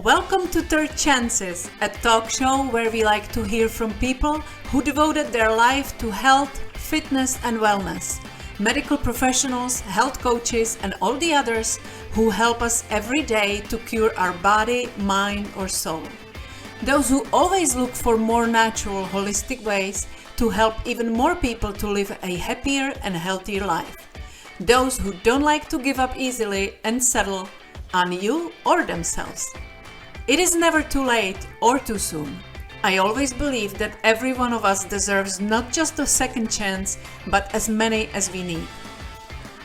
Welcome to Third Chances, a talk show where we like to hear from people who devoted their life to health, fitness, and wellness. Medical professionals, health coaches, and all the others who help us every day to cure our body, mind, or soul. Those who always look for more natural, holistic ways to help even more people to live a happier and healthier life. Those who don't like to give up easily and settle on you or themselves. It is never too late or too soon. I always believe that every one of us deserves not just a second chance, but as many as we need.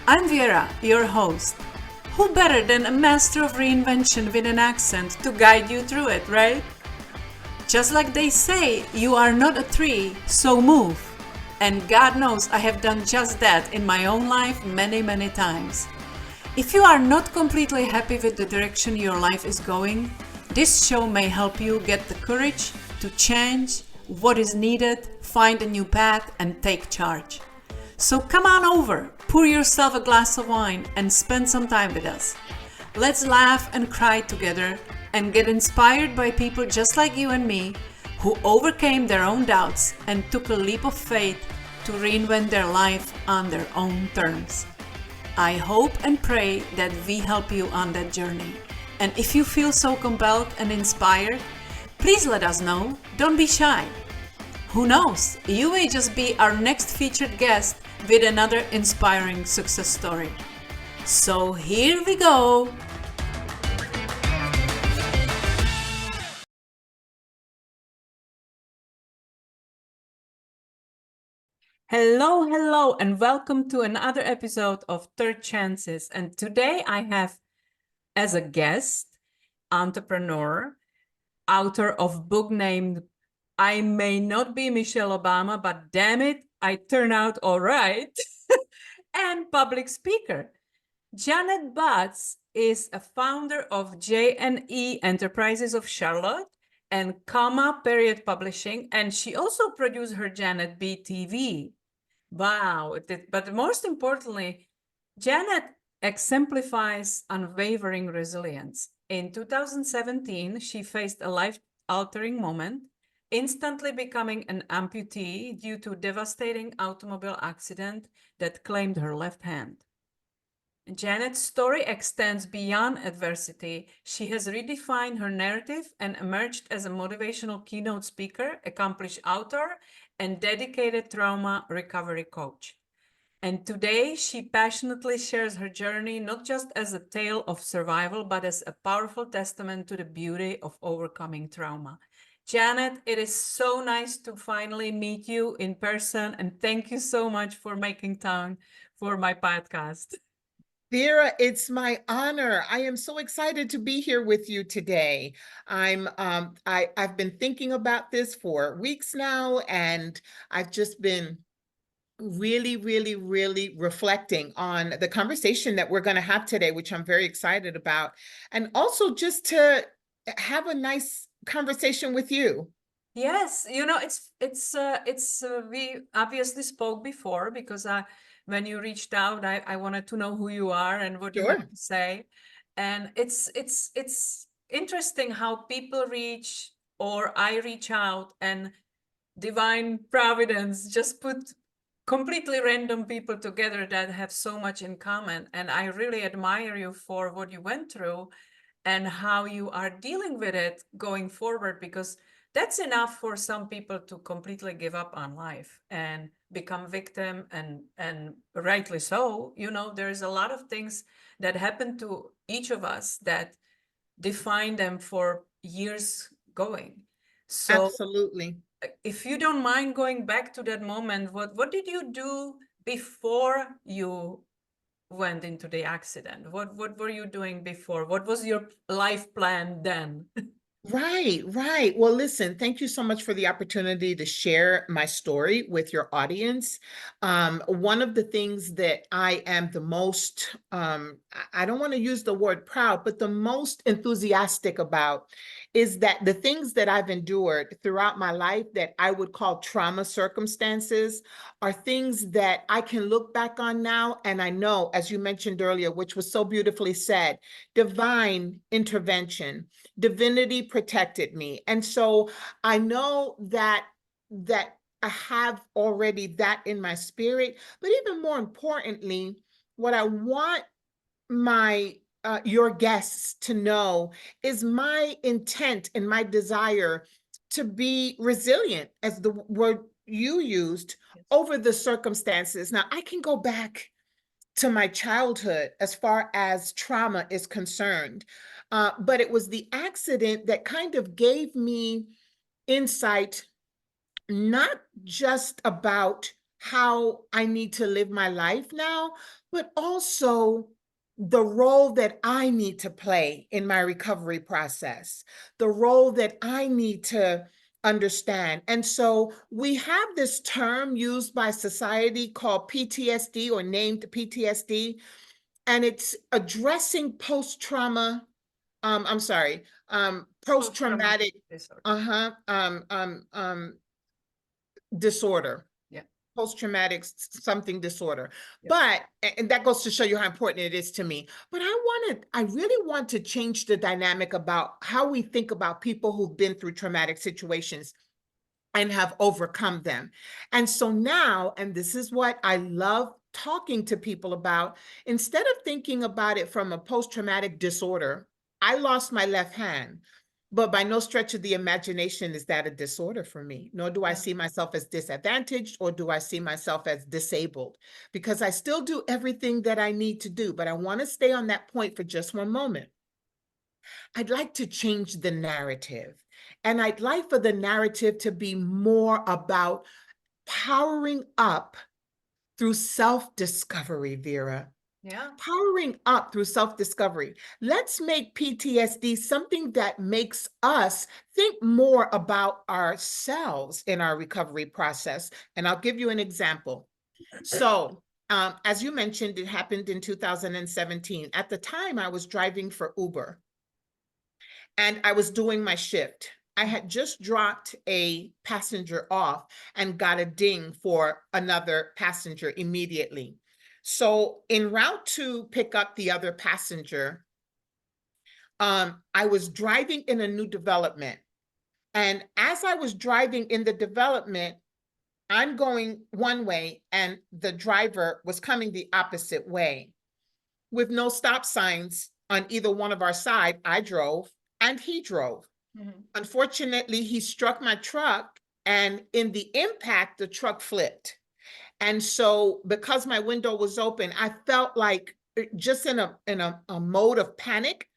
I'm Vera, your host. Who better than a master of reinvention with an accent to guide you through it, right? Just like they say, you are not a tree, so move. And God knows I have done just that in my own life many times. If you are not completely happy with the direction your life is going, this show may help you get the courage to change what is needed, find a new path, and take charge. So come on over, pour yourself a glass of wine, and spend some time with us. Let's laugh and cry together and get inspired by people just like you and me who overcame their own doubts and took a leap of faith to reinvent their life on their own terms. I hope and pray that we help you on that journey. And if you feel so compelled and inspired, please let us know. Don't be shy. Who knows? You may just be our next featured guest with another inspiring success story. So here we go. Hello, and welcome to another episode of Third Chances. And today I have as a guest, entrepreneur, author of book named I May Not Be Michelle Obama, but damn it, I turn out all right, and public speaker. JanetB is a founder of JNE Enterprises of Charlotte and Comma Period Publishing, and she also produced her JanetB TV. Wow, but most importantly, Janet exemplifies unwavering resilience. In 2017, she faced a life-altering moment, instantly becoming an amputee due to a devastating automobile accident that claimed her left hand. Janet's story extends beyond adversity. She has redefined her narrative and emerged as a motivational keynote speaker, accomplished author, and dedicated trauma recovery coach. And today, she passionately shares her journey, not just as a tale of survival, but as a powerful testament to the beauty of overcoming trauma. Janet, it is so nice to finally meet you in person, and thank you so much for making time for my podcast. Vera, it's my honor. I am so excited to be here with you today. I've been thinking about this for weeks now, and I've just been really reflecting on the conversation that we're going to have today, which I'm very excited about, and also just to have a nice conversation with you. Yes, we obviously spoke before because when you reached out, I wanted to know who you are and what you have to say. And it's interesting how people reach or I reach out and divine providence just put completely random people together that have so much in common. And I really admire you for what you went through and how you are dealing with it going forward, because that's enough for some people to completely give up on life and become victim, and rightly so. There's a lot of things that happen to each of us that define them for years going. So Absolutely. if you don't mind going back to that moment, what did you do before you went into the accident? What were you doing before? What was your life plan then? Right. Well, listen, thank you so much for the opportunity to share my story with your audience. One of the things that I am the most, I don't want to use the word proud, but the most enthusiastic about is that the things that I've endured throughout my life that I would call trauma circumstances are things that I can look back on now. And I know, as you mentioned earlier, which was so beautifully said, divine intervention, divinity protected me. And so I know that I have already that in my spirit, but even more importantly, what I want my your guests to know is my intent and my desire to be resilient, as the word you used, over the circumstances. Now, I can go back to my childhood as far as trauma is concerned, but it was the accident that kind of gave me insight, not just about how I need to live my life now, but also the role that I need to play in my recovery process, the role that I need to understand. And so we have this term used by society called PTSD, or named PTSD, and it's addressing post-trauma, I'm sorry, post-traumatic, disorder. Disorder. Yeah. Post-traumatic something disorder. Yeah. But, and that goes to show you how important it is to me. But I really want to change the dynamic about how we think about people who've been through traumatic situations and have overcome them. And so now, and this is what I love talking to people about, instead of thinking about it from a post-traumatic disorder, I lost my left hand, but by no stretch of the imagination is that a disorder for me, nor do I see myself as disadvantaged, or do I see myself as disabled, because I still do everything that I need to do. But I want to stay on that point for just one moment. I'd like to change the narrative. And I'd like for the narrative to be more about powering up through self-discovery, Vera. Yeah. Powering up through self-discovery. Let's make PTSD something that makes us think more about ourselves in our recovery process. And I'll give you an example. So, as you mentioned, it happened in 2017. At the time, I was driving for Uber, and I was doing my shift. I had just dropped a passenger off and got a ding for another passenger immediately. So en route to pick up the other passenger, I was driving in a new development. And as I was driving in the development, I'm going one way and the driver was coming the opposite way. With no stop signs on either one of our side, I drove and he drove. Unfortunately, he struck my truck, and in the impact, the truck flipped. And so because my window was open, I felt like, just in a mode of panic,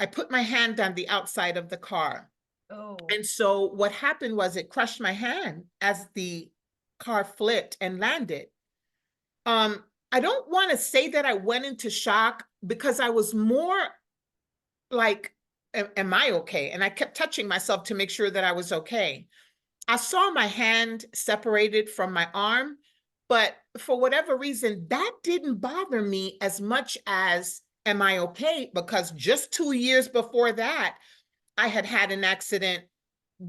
I put my hand on the outside of the car. Oh. And so what happened was it crushed my hand as the car flipped and landed. I don't want to say that I went into shock, because I was more like, am I okay? And I kept touching myself to make sure that I was okay. I saw my hand separated from my arm, but for whatever reason, that didn't bother me as much as, am I okay? Because just 2 years before that, I had had an accident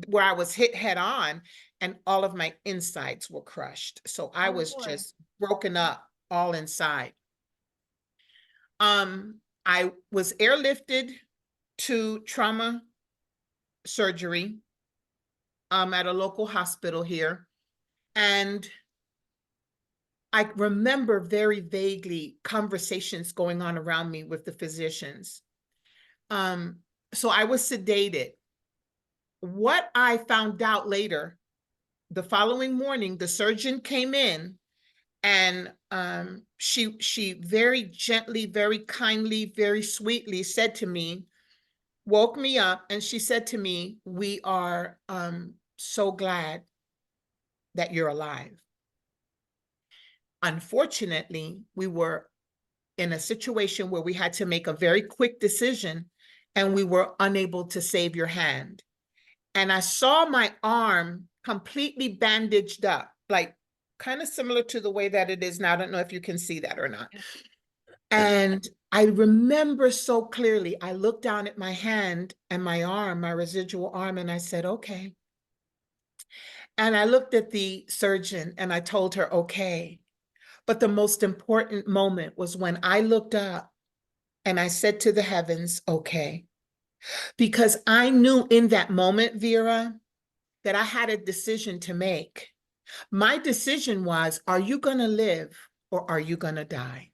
where I was hit head on and all of my insides were crushed. So I was just broken up all inside. I was airlifted to trauma surgery at a local hospital here. And I remember very vaguely conversations going on around me with the physicians. So I was sedated. What I found out later, the following morning, the surgeon came in, and she very gently, very kindly, very sweetly said to me, woke me up, and she said to me, "We are so glad that you're alive." Unfortunately, we were in a situation where we had to make a very quick decision, and we were unable to save your hand. And I saw my arm completely bandaged up, like kind of similar to the way that it is now. I don't know if you can see that or not. And I remember so clearly, I looked down at my hand and my arm, my residual arm, and I said, okay. And I looked at the surgeon and I told her, okay. But the most important moment was when I looked up and I said to the heavens, okay. Because I knew in that moment, Vera, that I had a decision to make. My decision was, are you going to live or are you going to die?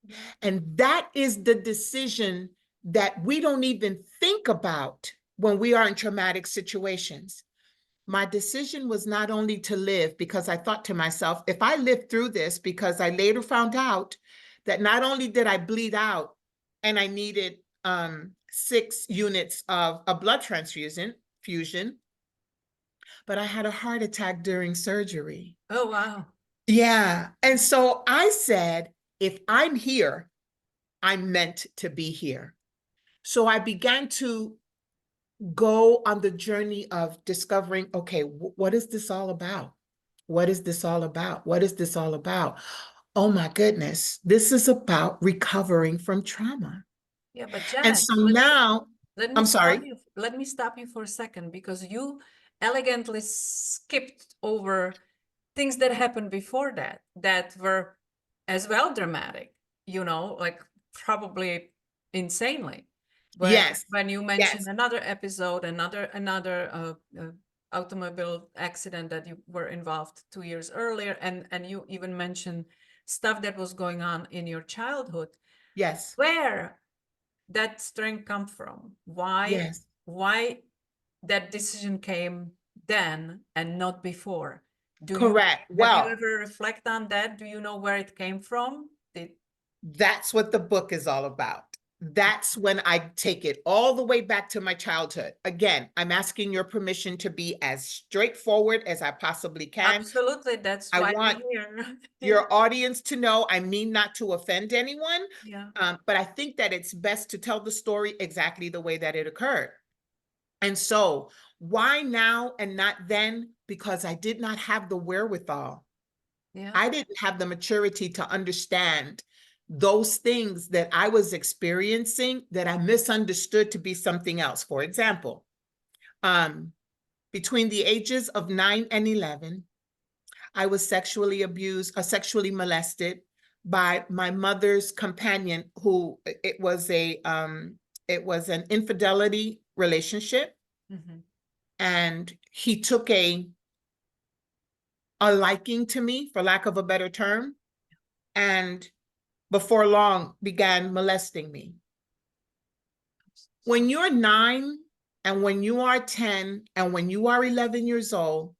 Yeah. And that is the decision that we don't even think about when we are in traumatic situations. My decision was not only to live, because I thought to myself, if I live through this, because I later found out that not only did I bleed out and I needed 6 units of a blood transfusion, but I had a heart attack during surgery. Oh, wow. Yeah. And so I said, if I'm here, I'm meant to be here. So I began to go on the journey of discovering, okay, what is this all about? What is this all about? What is this all about? Oh my goodness, this is about recovering from trauma. Yeah, but And Janet, so now, let me I'm stop sorry. you. Let me stop you for a second, because you elegantly skipped over things that happened before that that were as well dramatic, like probably insanely. Yes, When you mentioned yes, another episode, another automobile accident that you were involved 2 years earlier, and you even mentioned stuff that was going on in your childhood. yes, Where that strength come from? yes. Why that decision came then and not before? Do you Correct. have you Well, ever reflect on that? Do you know where it came from? that's what the book is all about. That's when I take it all the way back to my childhood. Again, I'm asking your permission to be as straightforward as I possibly can. Absolutely, that's I why want we're here. your audience to know I mean not to offend anyone, Yeah, but I think that it's best to tell the story exactly the way that it occurred. And so, why now and not then? Because I did not have the wherewithal. yeah, I didn't have the maturity to understand those things that I was experiencing that I misunderstood to be something else. For example, um, between the ages of 9 and 11, I was sexually abused or sexually molested by my mother's companion, who it was an infidelity relationship, mhm, and he took a liking to me, for lack of a better term, and before long began molesting me. When you're 9 and when you are 10 and when you are 11 years old,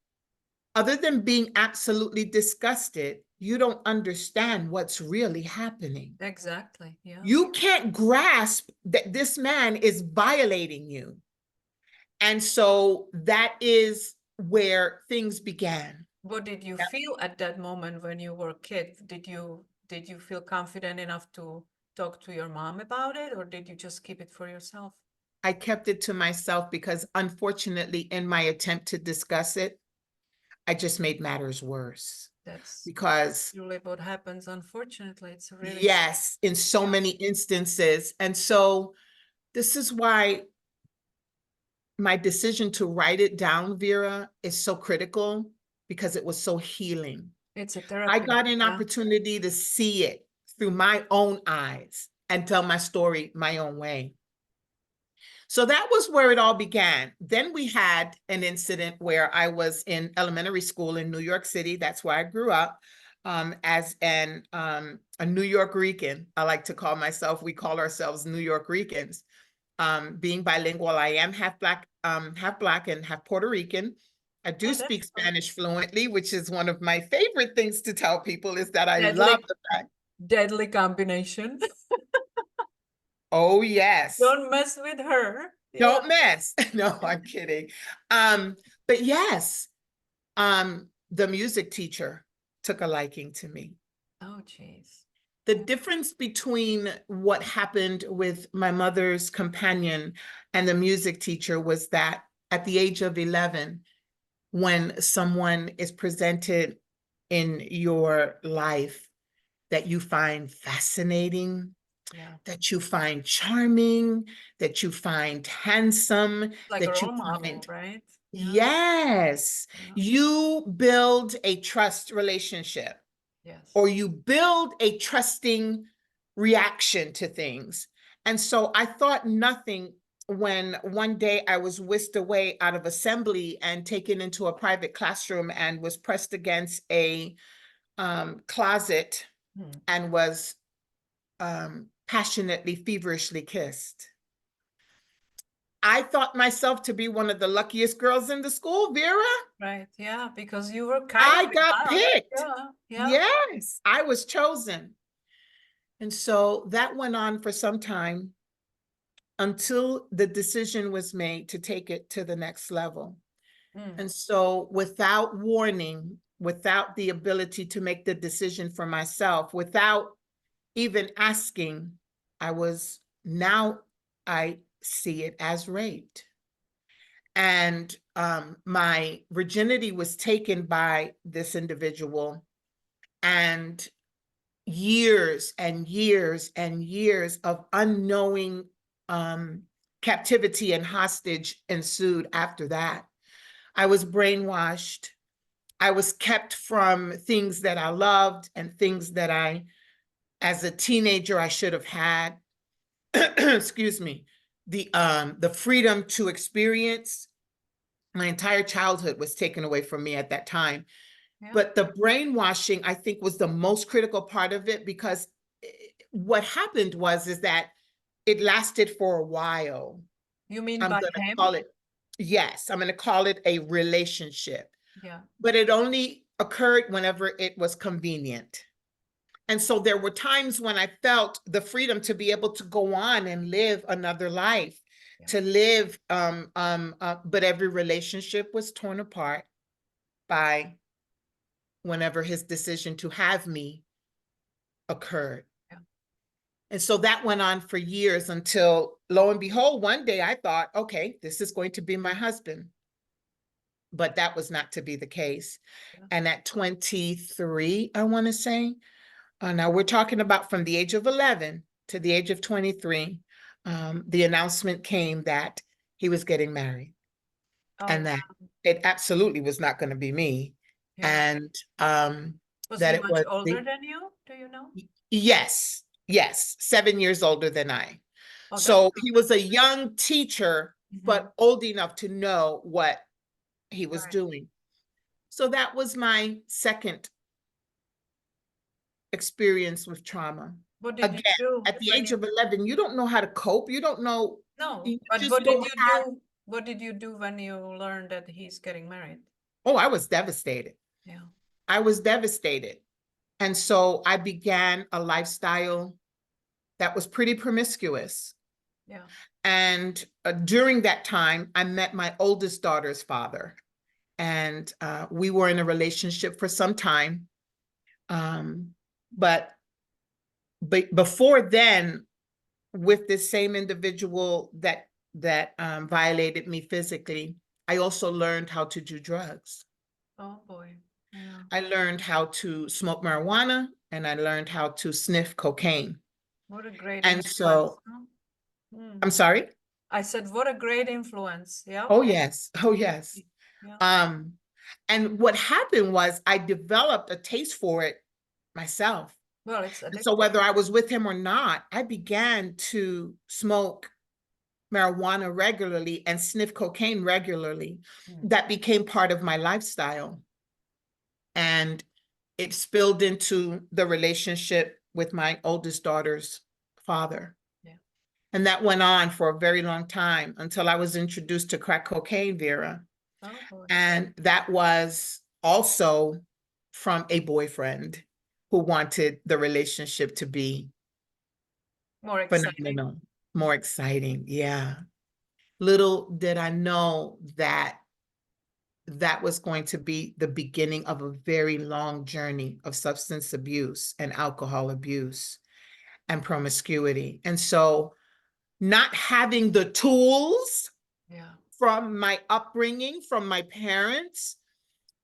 other than being absolutely disgusted, you don't understand what's really happening. exactly. Yeah. You can't grasp that this man is violating you. And so that is where things began. What did you feel at that moment when you were a kid? Did you feel confident enough to talk to your mom about it, or did you just keep it for yourself? I kept it to myself because, unfortunately, in my attempt to discuss it, I just made matters worse. That's Because, usually what happens. Unfortunately, it's really yes, in so yeah. many instances. And so this is why my decision to write it down, Vera, is so critical, because it was so healing. It's a I therapy. got an Yeah. opportunity to see it through my own eyes and tell my story my own way. So that was where it all began. Then we had an incident where I was in elementary school in New York City. That's where I grew up, as a New York-Rican. I like to call myself, we call ourselves New York-Ricans. Being bilingual, I am half black and half Puerto Rican. I do Oh, speak that's fun. Spanish fluently, which is one of my favorite things to tell people, is that I love Deadly, the fact. deadly combination. Oh, yes. Don't mess with her. Yeah. Don't mess. No, I'm kidding. But yes, the music teacher took a liking to me. Oh, jeez. The difference between what happened with my mother's companion and the music teacher was that at the age of 11, when someone is presented in your life that you find fascinating, Yeah. that you find charming, that you find handsome, Like a that you role model, find, right? Yeah. yes, Yeah. you build a trust relationship, Yes. or you build a trusting reaction to things. And so I thought nothing when one day I was whisked away out of assembly and taken into a private classroom and was pressed against a closet and was passionately, feverishly kissed. I thought myself to be one of the luckiest girls in the school, Vera. Right. Yeah. Because you were kind I of in got love. picked. Yeah. Yeah. Yes, I was chosen. And so that went on for some time until the decision was made to take it to the next level. And so without warning, without the ability to make the decision for myself, without even asking, now I see it as raped. And my virginity was taken by this individual, and years and years and years of unknowing captivity and hostage ensued after that. I was brainwashed. I was kept from things that I loved and things that as a teenager, I should have had. Excuse me. The freedom to experience. My entire childhood was taken away from me at that time. Yeah. But the brainwashing, I think, was the most critical part of it, because what happened is that it lasted for a while. You mean I'm by going to him? call it, yes, I'm going to call it a relationship. Yeah. But it only occurred whenever it was convenient. And so there were times when I felt the freedom to be able to go on and live another life, to live, but every relationship was torn apart by whenever his decision to have me occurred. Yeah. And so that went on for years until, lo and behold, one day I thought, okay, this is going to be my husband. But that was not to be the case. Yeah. And at 23, I want to say, now we're talking about from the age of 11 to the age of 23, the announcement came that he was getting married. Oh, And that it absolutely was not going to be me. yeah. And Was that he it much was older than you? Do you know? yes, 7 years older than I. Oh, that's So he was a young teacher, but old enough to know what he was right. doing. So that was my second experience with trauma. What did you Again, do at the when age of 11, you don't know how to cope. You don't know. No, You but just don't have. what did you do when you learned that he's getting married? Oh, I was devastated. Yeah. I was devastated. And so I began a lifestyle that was pretty promiscuous. Yeah. And during that time, I met my oldest daughter's father. And we were in a relationship for some time. But before then, with this same individual that violated me physically, I also learned how to do drugs. Oh boy. Yeah. I learned how to smoke marijuana, and I learned how to sniff cocaine. What a great And influence. so, Huh? I'm sorry? I said, what a great influence. Yeah. Oh, yes. Oh, yes. Yeah. And what happened was I developed a taste for it myself. Well, it's And so addictive. whether I was with him or not, I began to smoke marijuana regularly and sniff cocaine regularly. That became part of my lifestyle. And it spilled into the relationship with my oldest daughter's father. Yeah. And that went on for a very long time until I was introduced to crack cocaine, Vera. Oh boy. And that was also from a boyfriend who wanted the relationship to be More exciting. phenomenal, more exciting. Yeah. Little did I know that that was going to be the beginning of a very long journey of substance abuse and alcohol abuse and promiscuity. And so not having the tools from my upbringing, from my parents,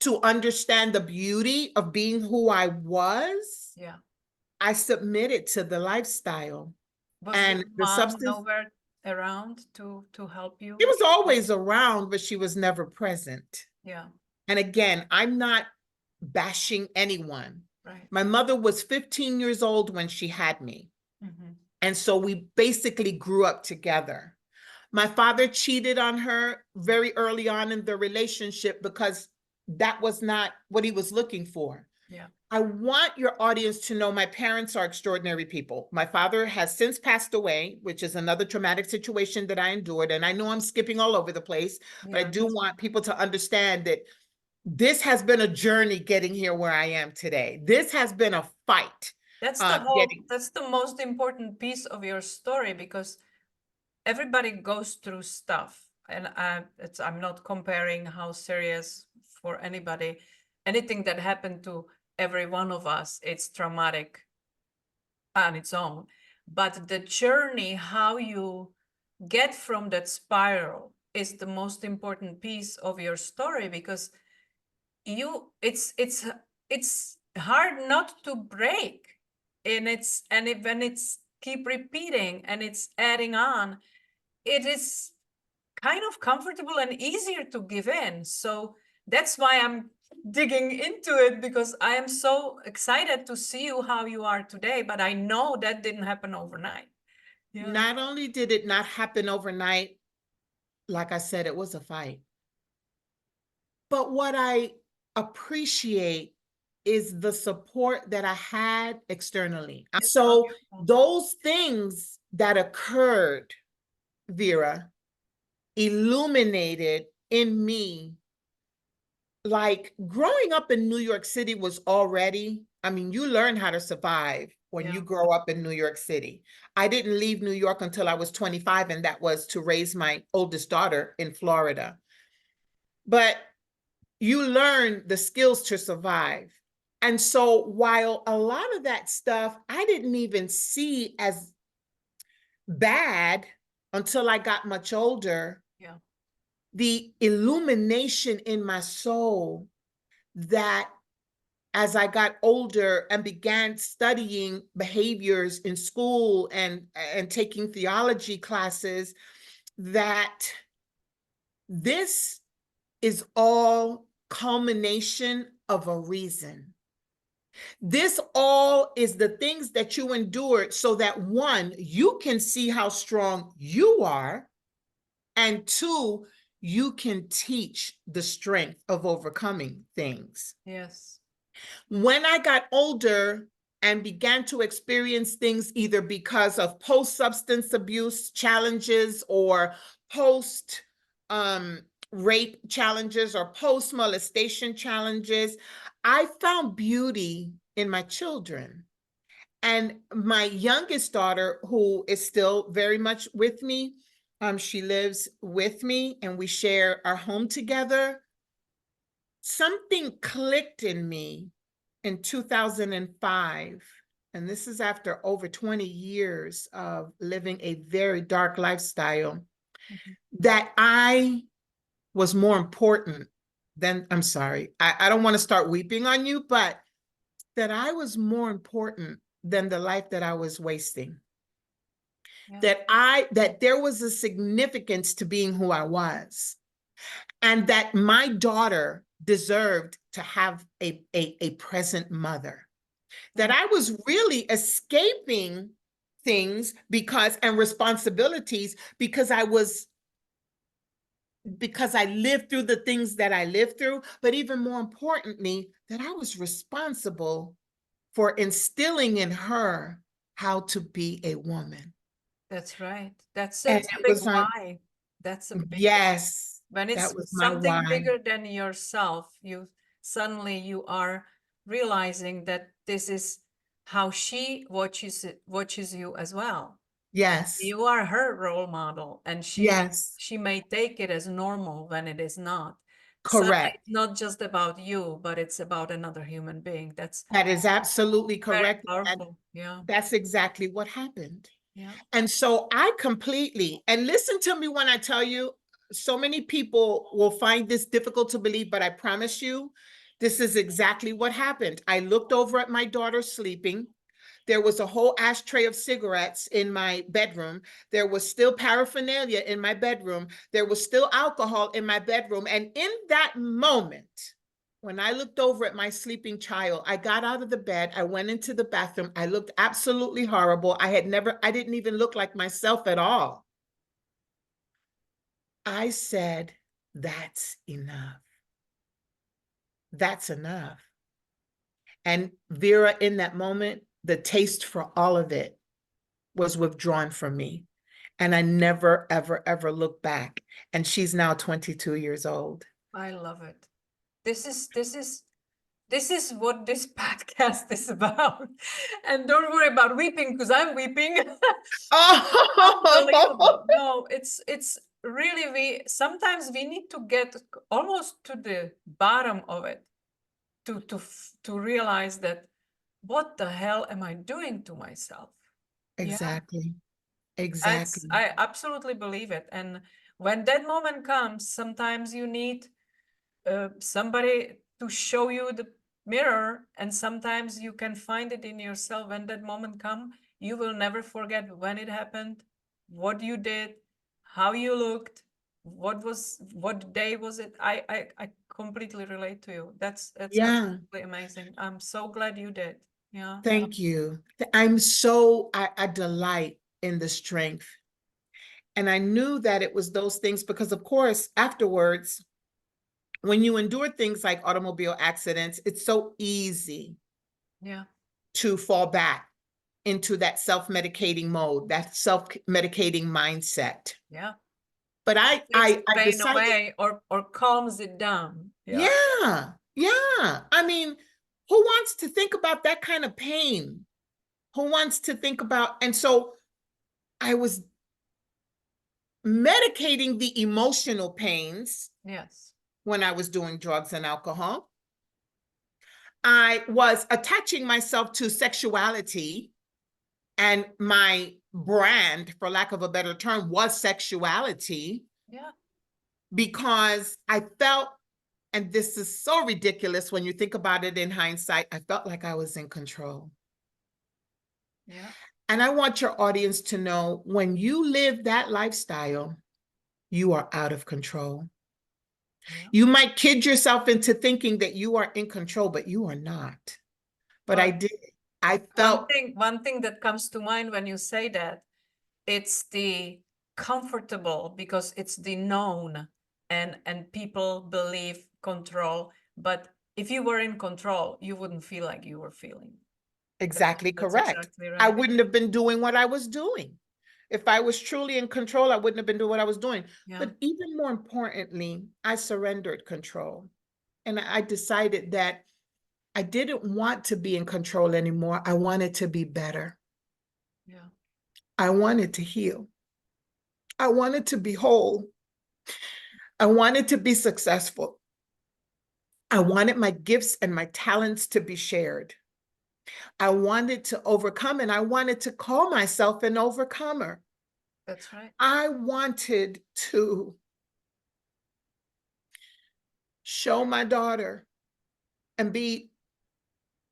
to understand the beauty of being who I was, I submitted to the lifestyle. Was your And the mom substance, nowhere around to help it you? was always around, but she was never present. Yeah, And again, I'm not bashing anyone. right. My mother was 15 years old when she had me. Hmm. And so we basically grew up together. My father cheated on her very early on in the relationship because that was not what he was looking for. Yeah. I want your audience to know my parents are extraordinary people. My father has since passed away, which is another traumatic situation that I endured. And I know I'm skipping all over the place, but I Yeah. do want people to understand that this has been a journey getting here where I am today. This has been a fight. Getting That's the most important piece of your story, because everybody goes through stuff. And I'm not comparing how serious for anybody. Anything that happened to every one of us, it's traumatic on its own. But the journey, how you get from that spiral, is the most important piece of your story, because it's hard not to break, and when it's keep repeating and it's adding on, it is kind of comfortable and easier to give in. So that's why I'm digging into it, because I am so excited to see you how you are today, but I know that didn't happen overnight. Yeah. Not only did it not happen overnight, like I said, it was a fight. But what I appreciate is the support that I had externally. It's so So beautiful. those things that occurred, Vera, illuminated in me, like growing up in New York City was already, I mean, you learn how to survive when Yeah. you grow up in New York City. I didn't leave New York until I was 25, and that was to raise my oldest daughter in Florida. But you learn the skills to survive. And so while a lot of that stuff I didn't even see as bad until I got much older, Yeah. the illumination in my soul that as I got older and began studying behaviors in school and taking theology classes, that this is all culmination of a reason. This all is the things that you endured so that one, you can see how strong you are, and two, you can teach the strength of overcoming things. Yes. When I got older and began to experience things either because of post-substance abuse challenges or post rape challenges or post-molestation challenges, I found beauty in my children. And my youngest daughter, who is still very much with me, she lives with me and we share our home together. Something clicked in me in 2005, and this is after over 20 years of living a very dark lifestyle, Mhm. that I was more important than, I'm sorry, I don't want to start weeping on you, but that I was more important than the life that I was wasting. Yeah. That there was a significance to being who I was, and that my daughter deserved to have a present mother. That Mhm. I was really escaping things because and responsibilities because I lived through the things that I lived through, but even more importantly, that I was responsible for instilling in her how to be a woman. That's right. That's And it's a it big was on, why. That's a big why. yes, When that it's was my something why. bigger than yourself, you are realizing that this is how she watches you as well. Yes, You are her role model, and yes, she may take it as normal when it is not. Suddenly, correct. it's not just about you, but it's about another human being. That's That is absolutely very correct. And powerful. Yeah. that's exactly what happened. Yeah. And so I completely, and listen to me when I tell you, so many people will find this difficult to believe, but I promise you, this is exactly what happened. I looked over at my daughter sleeping. There was a whole ashtray of cigarettes in my bedroom. There was still paraphernalia in my bedroom. There was still alcohol in my bedroom. And in that moment, when I looked over at my sleeping child, I got out of the bed. I went into the bathroom. I looked absolutely horrible. I didn't even look like myself at all. I said, that's enough. That's enough. And Vera, in that moment, the taste for all of it was withdrawn from me. And I never, ever, ever looked back. And she's now 22 years old. I love it. This is what this podcast is about. And don't worry about weeping, because I'm weeping. Unbelievable. Oh, No, it's really, sometimes we need to get almost to the bottom of it to realize that, what the hell am I doing to myself? exactly. Yeah. Exactly. I absolutely believe it. And when that moment comes, sometimes you need somebody to show you the mirror, and sometimes you can find it in yourself. When that moment comes, you will never forget when it happened, what you did, how you looked, what day was it. I completely relate to you. That's Yeah. absolutely amazing. I'm so glad you did. Yeah. Thank you. I delight in the strength. And I knew that it was those things because, of course, afterwards, when you endure things like automobile accidents, it's so easy Yeah. to fall back into that self-medicating mode, that self-medicating mindset. Yeah. But I Pain decided, away, or calms it down. Yeah. yeah. I mean, who wants to think about that kind of pain? Who wants to think about, and so I was medicating the emotional pains Yes. when I was doing drugs and alcohol. I was attaching myself to sexuality, and my brand, for lack of a better term, was sexuality. Yeah. Because I felt, and this is so ridiculous when you think about it in hindsight, I felt like I was in control. Yeah. And I want your audience to know, when you live that lifestyle, you are out of control. Yeah. You might kid yourself into thinking that you are in control, but you are not. But Well, I did. I felt one thing that comes to mind when you say that, it's the comfortable, because it's the known, and people believe control. But if you were in control, you wouldn't feel like you were feeling. exactly That's correct. exactly I right. wouldn't have been doing what I was doing. If I was truly in control, I wouldn't have been doing what I was doing. Yeah. But even more importantly, I surrendered control. And I decided that I didn't want to be in control anymore. I wanted to be better. Yeah. I wanted to heal. I wanted to be whole. I wanted to be successful. I wanted my gifts and my talents to be shared. I wanted to overcome, and I wanted to call myself an overcomer. That's right. I wanted to show my daughter and be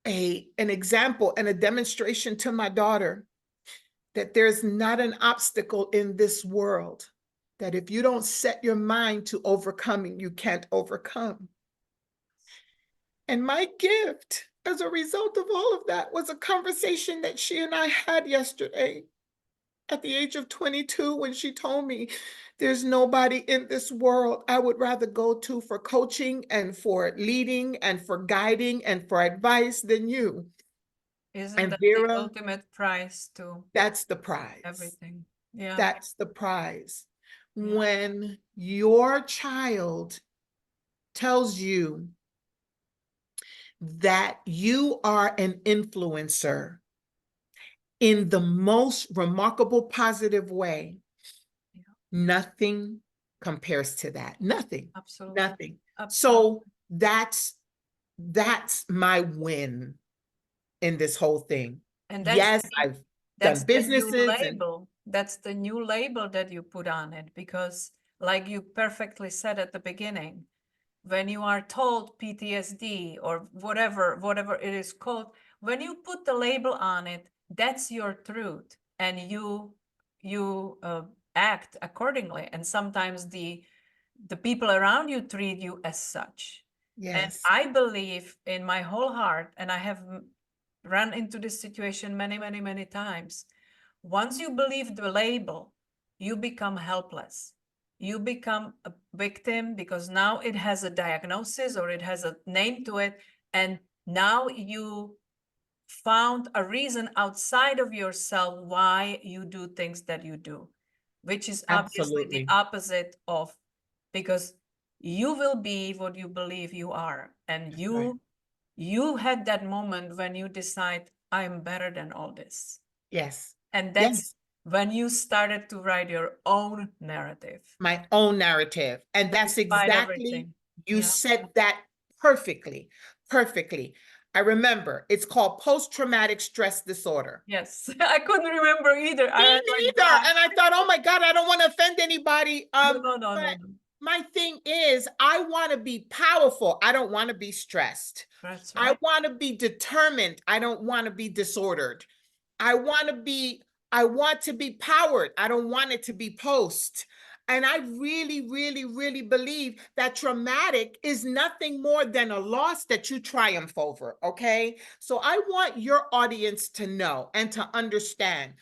an example and a demonstration to my daughter that there's not an obstacle in this world that if you don't set your mind to overcoming, you can't overcome. And my gift as a result of all of that was a conversation that she and I had yesterday at the age of 22, when she told me, there's nobody in this world I would rather go to for coaching and for leading and for guiding and for advice than you. Isn't And that the Vera, ultimate prize to that's the prize. everything? Yeah. That's the prize. Yeah. When your child tells you that you are an influencer in the most remarkable positive way, Yeah. nothing compares to that. Nothing. Absolutely. Nothing. Absolutely. So that's my win in this whole thing. And Yes, I've done that's the new businesses and label. That's the new label that you put on it, because like you perfectly said at the beginning, when you are told PTSD or whatever it is called, when you put the label on it, that's your truth, and you act accordingly. And sometimes the people around you treat you as such. And Yes, I believe in my whole heart, and I have run into this situation many, many, many times. Once you believe the label, you become helpless. You become a victim because now it has a diagnosis or it has a name to it. And now you found a reason outside of yourself why you do things that you do, which is obviously the absolutely. opposite of, because you will be what you believe you are. And That's right. you had that moment when you decide, I'm better than all this. Yes, And that's yes. when you started to write your own narrative, My own narrative. And that's despite exactly, everything. you Yeah. said that perfectly, perfectly. I remember it's called post-traumatic stress disorder. Yes. I couldn't remember either. Me I was like, neither. God. And I thought, oh my God, I don't want to offend anybody. No, no, no, But no, no. my thing is, I want to be powerful. I don't want to be stressed. That's I right. want to be determined. I don't want to be disordered. I want to be, I want to be powered. I don't want it to be post. And I really, really, really believe that traumatic is nothing more than a loss that you triumph over. Okay. So I want your audience to know and to understand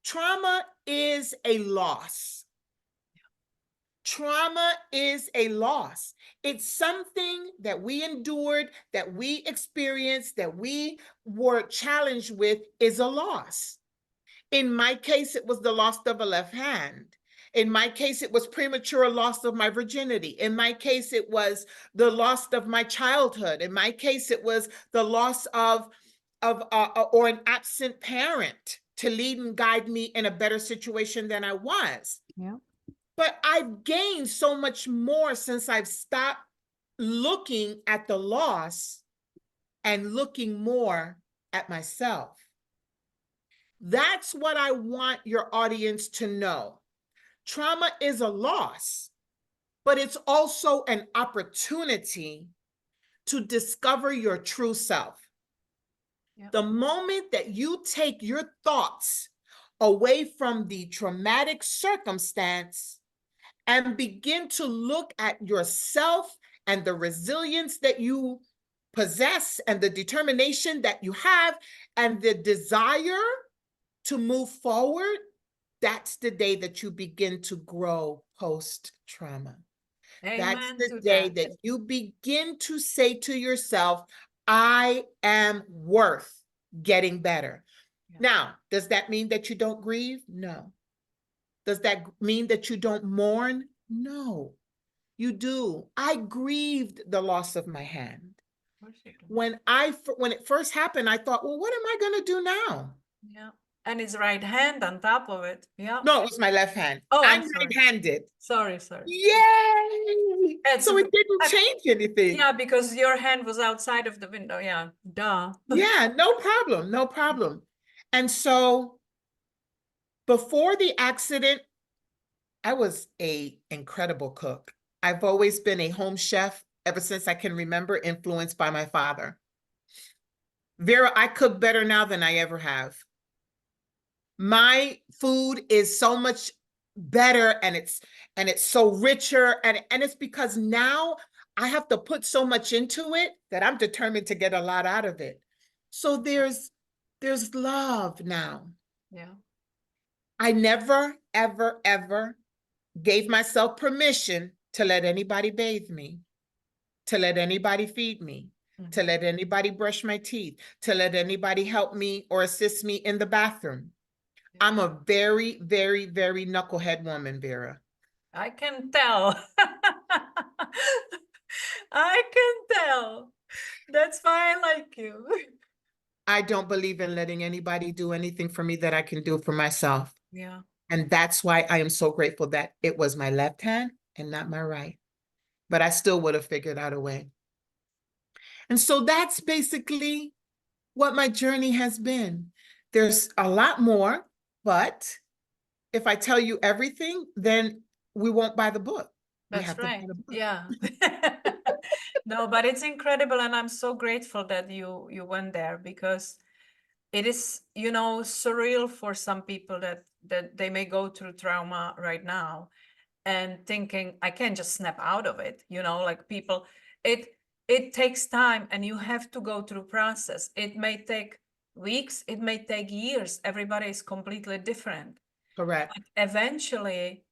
trauma is a loss. Trauma is a loss. It's something that we endured, that we experienced, that we were challenged with is a loss. In my case, it was the loss of a left hand. In my case, it was premature loss of my virginity. In my case, it was the loss of my childhood. In my case, it was the loss of or an absent parent to lead and guide me in a better situation than I was. Yeah. But I've gained so much more since I've stopped looking at the loss and looking more at myself. That's what I want your audience to know. Trauma is a loss, but it's also an opportunity to discover your true self. Yeah. The moment that you take your thoughts away from the traumatic circumstance and begin to look at yourself and the resilience that you possess and the determination that you have and the desire to move forward, that's the day that you begin to grow post-trauma. That's Amen the to day that. that you begin to say to yourself, I am worth getting better. Yeah. Now, does that mean that you don't grieve? No. Does that mean that you don't mourn? No, you do. I grieved the loss of my hand. Of course you do. When it first happened, I thought, well, what am I going to do now? Yeah. And his right hand on top of it. Yeah. No, it was my left hand. Oh, I'm I'm sorry. right-handed. Sorry, sorry. Yay! It's So it didn't change anything. yeah, because your hand was outside of the window. Yeah. Duh. Yeah, no problem, no problem. And so before the accident, I was an incredible cook. I've always been a home chef ever since I can remember, influenced by my father. Vera, I cook better now than I ever have. My food is so much better and it's so richer and it's because now I have to put so much into it that I'm determined to get a lot out of it. So there's love now. Yeah. I never ever ever gave myself permission to let anybody bathe me, to let anybody feed me, to let anybody brush my teeth, to let anybody help me or assist me in the bathroom. I'm a very, very, very knucklehead woman, Vera. I can tell. I can tell. That's why I like you. I don't believe in letting anybody do anything for me that I can do for myself. Yeah. And that's why I am so grateful that it was my left hand and not my right. But I still would have figured out a way. And so that's basically what my journey has been. There's a lot more, but if I tell you everything, then we won't buy the book. We That's have to buy right. the book. Yeah. No, but it's incredible, and I'm so grateful that you went there, because it is, you know, surreal for some people that they may go through trauma right now and thinking, I can't just snap out of it, you know, like people, it takes time and you have to go through process. It may take weeks, it may take years. Everybody is completely different. Correct. But eventually,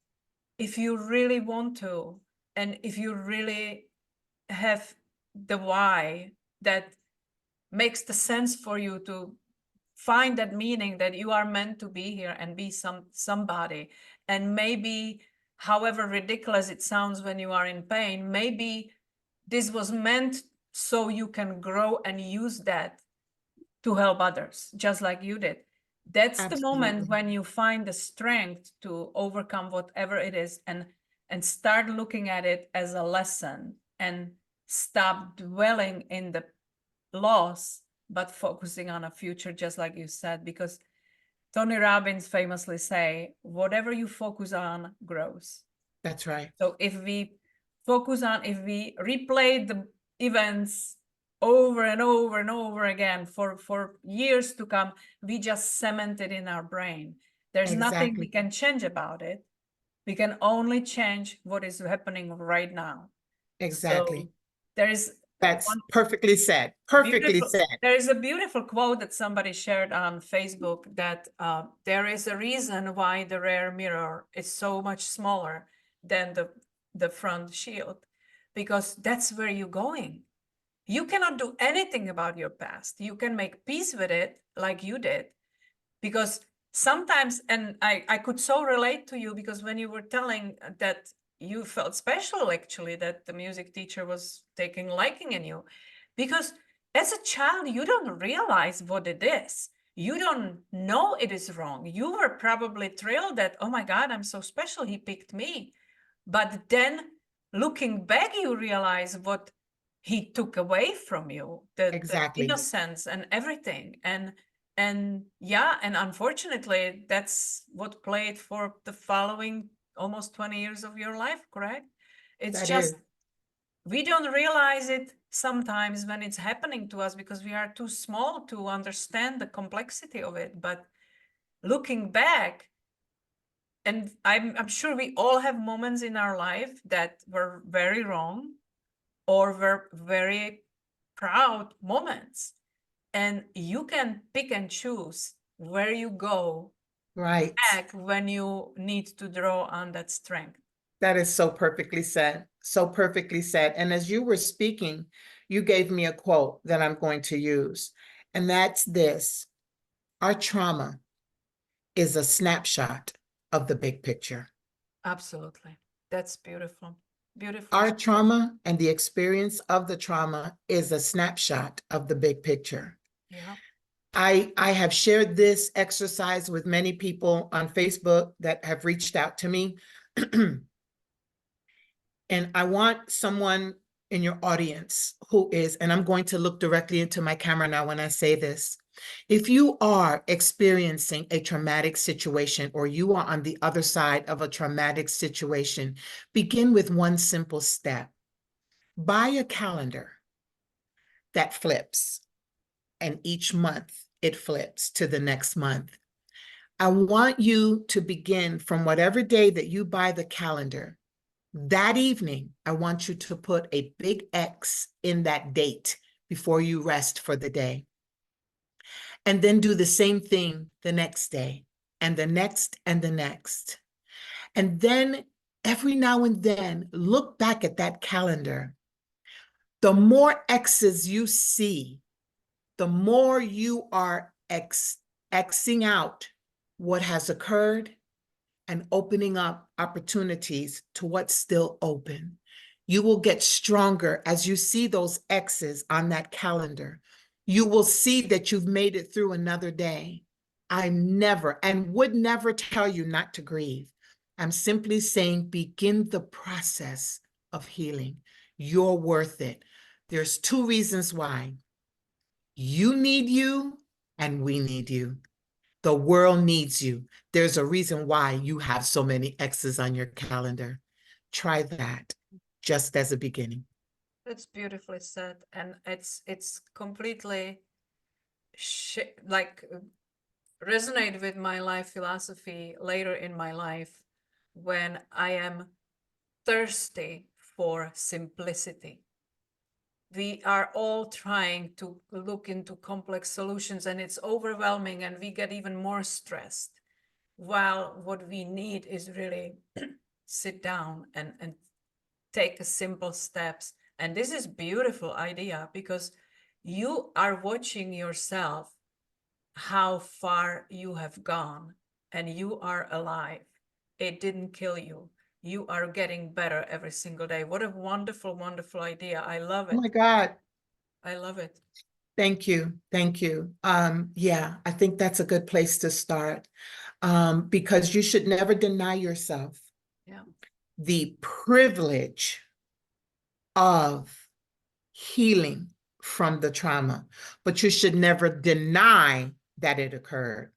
if you really want to, and if you really have the why that makes the sense for you to find that meaning that you are meant to be here and be somebody, and maybe however ridiculous it sounds when you are in pain, maybe this was meant so you can grow and use that to help others just like you did. That's the moment Absolutely. when you find the strength to overcome whatever it is, and start looking at it as a lesson and stop dwelling in the loss but focusing on a future, just like you said, because Tony Robbins famously say, whatever you focus on grows. That's right. So if we if we replay the events over and over and over again for years to come, we just cement it in our brain. There's nothing we Exactly. can change about it. We can only change what is happening right now. So Exactly. there is That's one perfectly said. Perfectly beautiful, said. there is a beautiful quote that somebody shared on Facebook that there is a reason why the rear mirror is so much smaller than the front shield, because that's where you're going. You cannot do anything about your past. You can make peace with it like you did, because sometimes, and I could so relate to you, because when you were telling that you felt special, actually, that the music teacher was taking liking in you, because as a child you don't realize what it is. You don't know it is wrong. You were probably thrilled that, oh my God, I'm so special, he picked me. But then looking back, you realize what he took away from you, the Exactly. innocence and everything. And yeah, and unfortunately, that's what played for the following almost 20 years of your life, correct? It's That just, is. we don't realize it sometimes when it's happening to us because we are too small to understand the complexity of it. But looking back, and I'm sure we all have moments in our life that were very wrong or were very proud moments. And you can pick and choose where you go Right. back when you need to draw on that strength. That is so perfectly said. So perfectly said. And as you were speaking, you gave me a quote that I'm going to use. And that's this: our trauma is a snapshot of the big picture. Absolutely. That's beautiful. Beautiful. Our trauma and the experience of the trauma is a snapshot of the big picture. Yeah. I have shared this exercise with many people on Facebook that have reached out to me. And I want someone in your audience who is, and I'm going to look directly into my camera now when I say this. If you are experiencing a traumatic situation, or you are on the other side of a traumatic situation, begin with one simple step. Buy a calendar that flips, and each month it flips to the next month. I want you to begin from whatever day that you buy the calendar. That evening, I want you to put a big X in that date before you rest for the day. And then do the same thing the next day, and the next, and the next. And then every now and then, look back at that calendar. The more X's you see, the more you are Xing out what has occurred and opening up opportunities to what's still open. You will get stronger as you see those X's on that calendar. You will see that you've made it through another day. I never and would never tell you not to grieve. I'm simply saying begin the process of healing. You're worth it. There's two reasons why. You need you, and we need you. The world needs you. There's a reason why you have so many X's on your calendar. Try that just as a beginning. That's beautifully said. And it's completely like resonate with my life philosophy later in my life, when I am thirsty for simplicity. We are all trying to look into complex solutions, and it's overwhelming, and we get even more stressed. While what we need is really sit down and take a simple steps. And this is beautiful idea, because you are watching yourself, how far you have gone, and you are alive. It didn't kill you. You are getting better every single day. What a wonderful, wonderful idea. I love Oh my it. God. I love it. Thank you. Thank you. Yeah, I think that's a good place to start. Because you should never deny yourself Yeah. the privilege of healing from the trauma, but you should never deny that it occurred.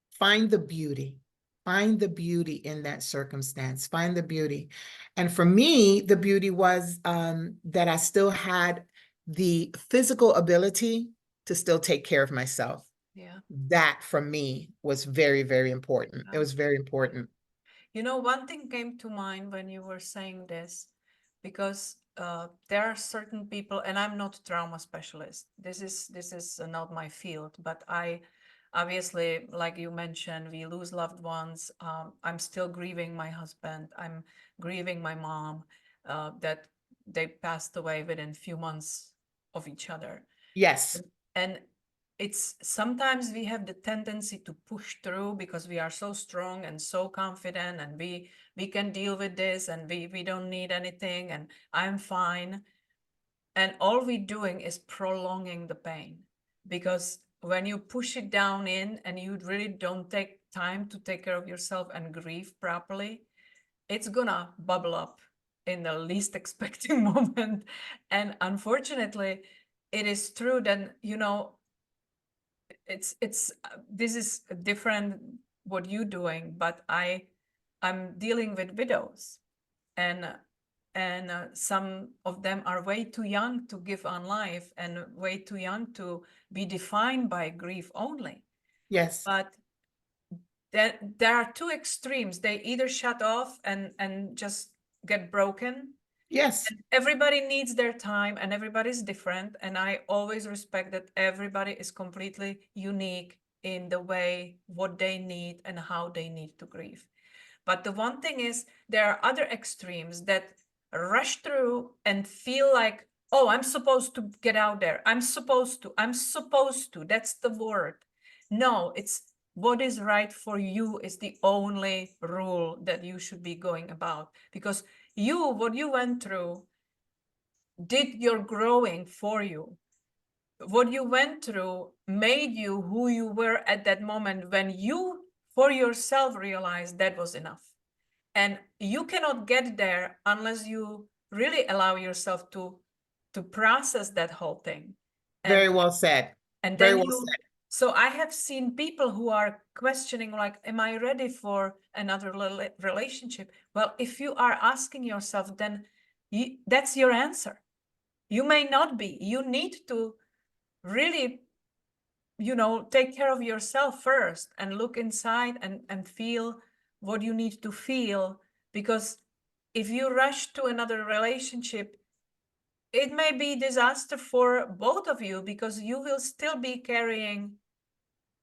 Find the beauty. Find the beauty in that circumstance. Find the beauty. And for me, the beauty was that I still had the physical ability to still take care of myself. Yeah. That for me was very, very important. It Yeah. was very important. You know, one thing came to mind when you were saying this, because there are certain people, and I'm not a trauma specialist. This is not my field, but I obviously, like you mentioned, we lose loved ones. I'm still grieving my husband. I'm grieving my mom, that they passed away within few months of each other. Yes. And it's sometimes we have the tendency to push through because we are so strong and so confident, and we can deal with this, and we don't need anything, and I'm fine. And all we're doing is prolonging the pain, because when you push it down in and you really don't take time to take care of yourself and grieve properly, it's gonna bubble up in the least expecting moment. And unfortunately, it is true that, you know, it's this is different what you're doing, but I'm dealing with widows, and some of them are way too young to give on life, and way too young to be defined by grief only. Yes. But there are two extremes. They either shut off and just get broken. Yes. Everybody needs their time, and everybody's different, and I always respect that everybody is completely unique in the way what they need and how they need to grieve. But the one thing is, there are other extremes that rush through and feel like, oh, I'm supposed to get out there, I'm supposed to, that's the word. No, it's what is right for you is the only rule that you should be going about, because what you went through did your growing for you. What you went through made you who you were at that moment, when you for yourself realized that was enough. And you cannot get there unless you really allow yourself to process that whole thing. Very And well said. and Very then well you said. so I have seen people who are questioning, like, am I ready for another relationship? Well, if you are asking yourself, then that's your answer. You may not be. You need to really, take care of yourself first, and look inside and feel what you need to feel. Because if you rush to another relationship, it may be disaster for both of you, because you will still be carrying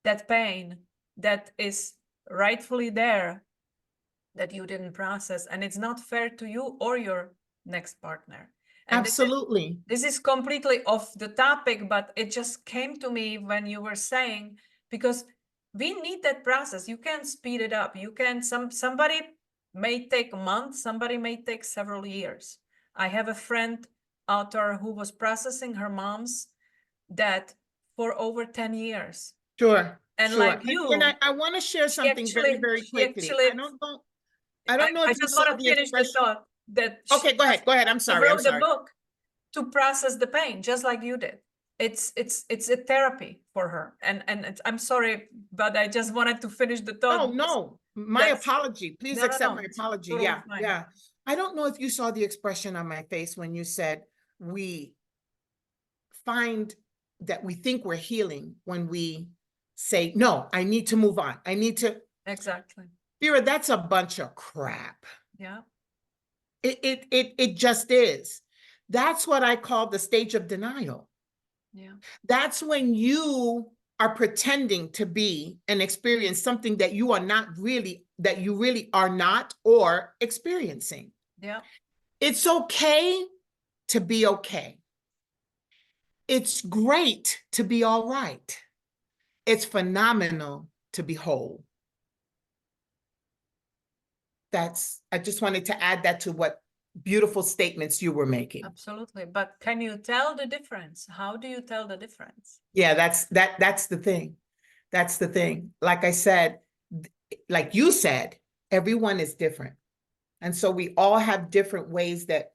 that pain that is rightfully there, that you didn't process, and it's not fair to you or your next partner. And Absolutely. this is completely off the topic, but it just came to me when you were saying, because we need that process. You can speed it up. You can, somebody may take a month, somebody may take several years. I have a friend out there who was processing her mom's death for over 10 years. Sure. And Sure. like And you, I want to share something very, very she quickly. actually, I don't know I if you just want saw to the finish the expression. thought that Okay, go ahead. Go ahead. I'm she sorry. I'm wrote the sorry. book to process the pain, just like you did. It's a therapy for her. And I'm sorry, but I just wanted to finish the thought. No, no. My That's apology. Please no, no, accept no. my It's apology. totally Yeah, fine. yeah. I don't know if you saw the expression on my face when you said we find that we think we're healing when we say, no, I need to move on. I need to. Exactly. Vera, that's a bunch of crap. Yeah. It just is. That's what I call the stage of denial. Yeah. That's when you are pretending to be and experience something that you are not really, that you really are not or experiencing. Yeah. It's okay to be okay. It's great to be all right. It's phenomenal to be whole. I just wanted to add that to what beautiful statements you were making. Absolutely. But can you tell the difference? How do you tell the difference? Yeah, that's the thing. That's the thing. Like I said, like you said, everyone is different. And so we all have different ways that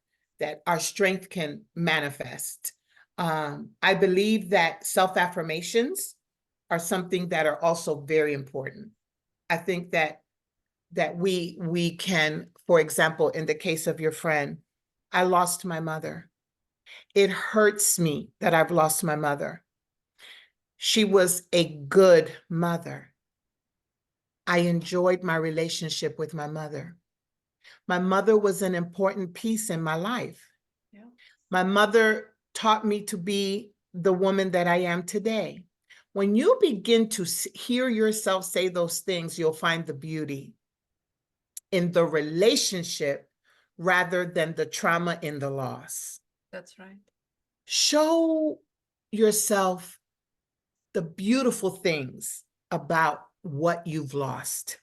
our strength can manifest. I believe that self-affirmations are something that are also very important. I think that we can, for example, in the case of your friend, I lost my mother. It hurts me that I've lost my mother. She was a good mother. I enjoyed my relationship with my mother. My mother was an important piece in my life. Yeah. My mother taught me to be the woman that I am today. When you begin to hear yourself say those things, you'll find the beauty in the relationship rather than the trauma in the loss. That's right. Show yourself the beautiful things about what you've lost.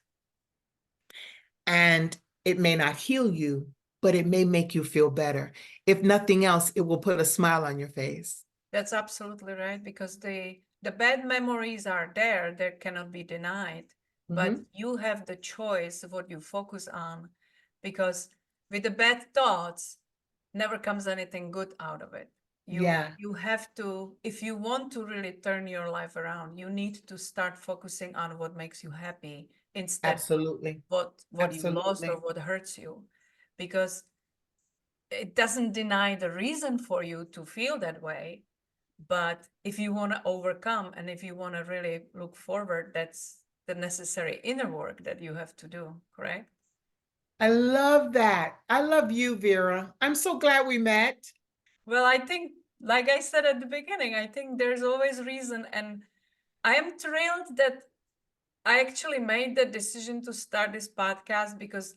And it may not heal you, but it may make you feel better. If nothing else, it will put a smile on your face. That's absolutely right, because the bad memories are there, they cannot be denied, but you have the choice of what you focus on, because with the bad thoughts, never comes anything good out of it. You have to, if you want to really turn your life around, you need to start focusing on what makes you happy instead Absolutely. of what you lost or what hurts you, because it doesn't deny the reason for you to feel that way. But if you want to overcome and if you want to really look forward, that's the necessary inner work that you have to do, correct? I love that. I love you, Vera. I'm so glad we met. Well, I think, like I said at the beginning, I think there's always reason. And I am thrilled that I actually made the decision to start this podcast, because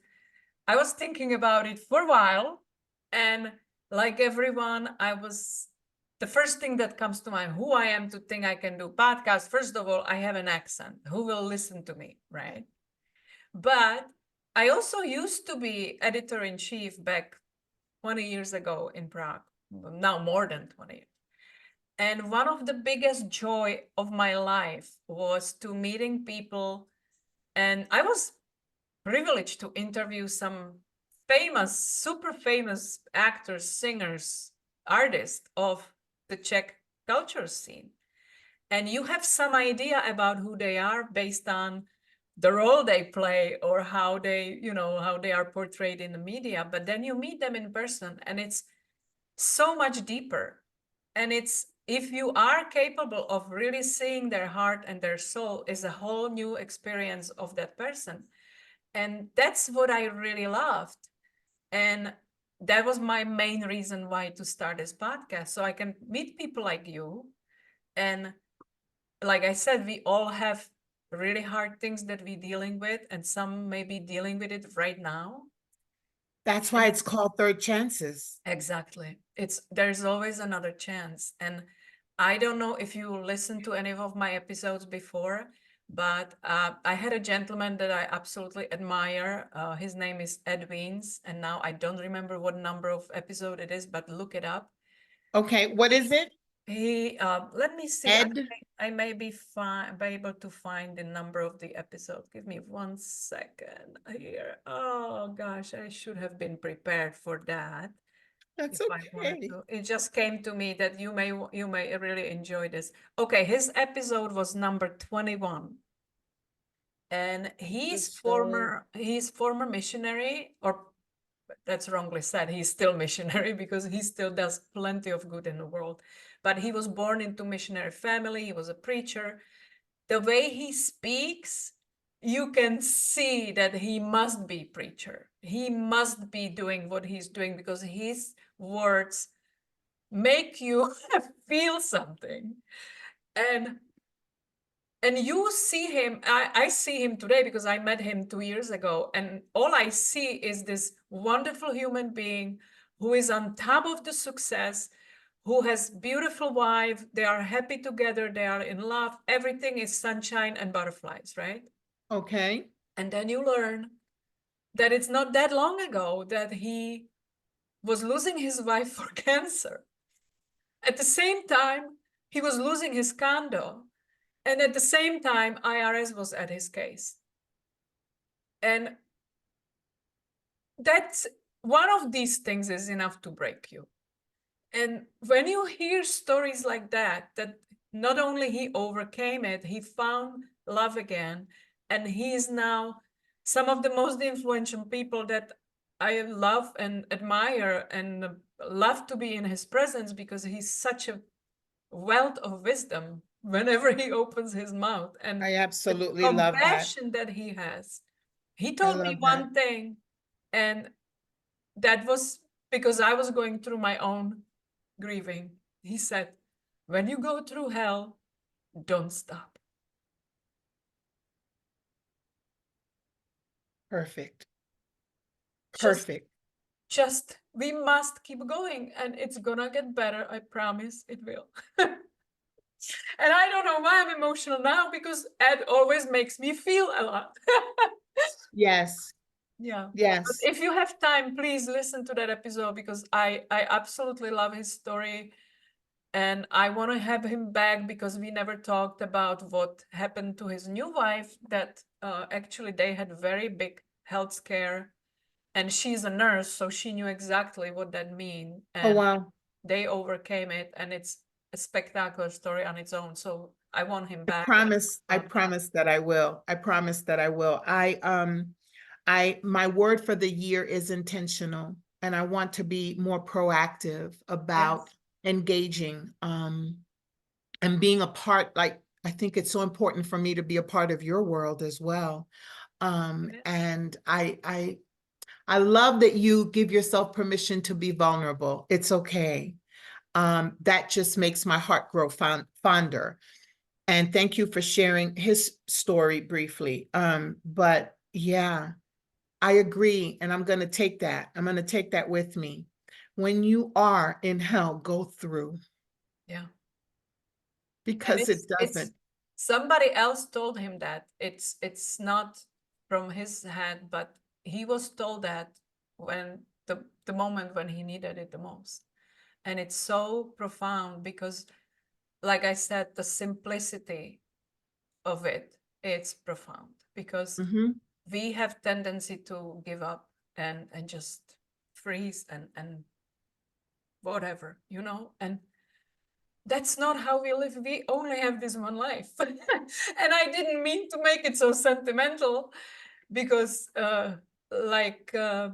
I was thinking about it for a while. And like everyone, the first thing that comes to mind, who I am to think I can do podcasts. First of all, I have an accent. Who will listen to me, right? But I also used to be editor-in-chief back 20 years ago in Prague, now more than 20 years. And one of the biggest joy of my life was to meeting people. And I was privileged to interview some famous, super famous actors, singers, artists of the Czech culture scene. And you have some idea about who they are based on the role they play or how they, how they are portrayed in the media. But then you meet them in person and it's so much deeper. And it's, if you are capable of really seeing their heart and their soul, is a whole new experience of that person. And that's what I really loved. And that was my main reason why to start this podcast. So I can meet people like you. And like I said, we all have really hard things that we're dealing with, and some may be dealing with it right now. That's why it's called third chances. Exactly. There's always another chance. And I don't know if you listened to any of my episodes before, but I had a gentleman that I absolutely admire. His name is Ed Weens, and now I don't remember what number of episode it is, but look it up. Okay, what is it? Let me see. Ed? I may be able to find the number of the episode. Give me 1 second here. Oh gosh, I should have been prepared for that. That's If I wanted okay. to. It just came to me that you may really enjoy this. Okay, his episode was number 21. And he's former missionary, or that's wrongly said, he's still missionary because he still does plenty of good in the world. but he was born into missionary family. He was a preacher. The way he speaks, you can see that he must be preacher. He must be doing what he's doing because his words make you feel something. And you see him, I see him today because I met him 2 years ago, and all I see is this wonderful human being who is on top of the success, who has beautiful wife, they are happy together, they are in love, everything is sunshine and butterflies, right? Okay. And then you learn that it's not that long ago that he was losing his wife for cancer. At the same time, he was losing his condo. And at the same time, IRS was at his case. And that's one of these things is enough to break you. And when you hear stories like that, that not only he overcame it, he found love again. And he is now some of the most influential people that I love and admire and love to be in his presence because he's such a wealth of wisdom whenever he opens his mouth, and I the absolutely love that. compassion that he has. He I told me love that. one thing, and that was because I was going through my own grieving. He said, when you go through hell, don't stop. Perfect. Just, Perfect. just, we must keep going, and it's gonna get better. I promise it will. And I don't know why I'm emotional now because Ed always makes me feel a lot. Yes. Yeah. But Yes. if you have time, please listen to that episode because I absolutely love his story. And I want to have him back because we never talked about what happened to his new wife, that actually they had very big health scare. And she's a nurse, so she knew exactly what that means. Oh, And wow. they overcame it, and it's a spectacular story on its own. So I want him back. I promise that I will. I promise that I will. My word for the year is intentional, and I want to be more proactive about engaging, and being a part. Like, I think it's so important for me to be a part of your world as well. And I love that you give yourself permission to be vulnerable. It's okay. That just makes my heart grow fonder. And thank you for sharing his story briefly. But yeah, I agree. And I'm going to take that. I'm going to take that with me. When you are in hell, go through. Yeah. Because it it's doesn't. somebody else told him that. It's not from his head, but he was told that when the moment when he needed it the most. And it's so profound because, like I said, the simplicity of it, it's profound because we have tendency to give up and just freeze and whatever, you know, and that's not how we live. We only have this one life. And I didn't mean to make it so sentimental because the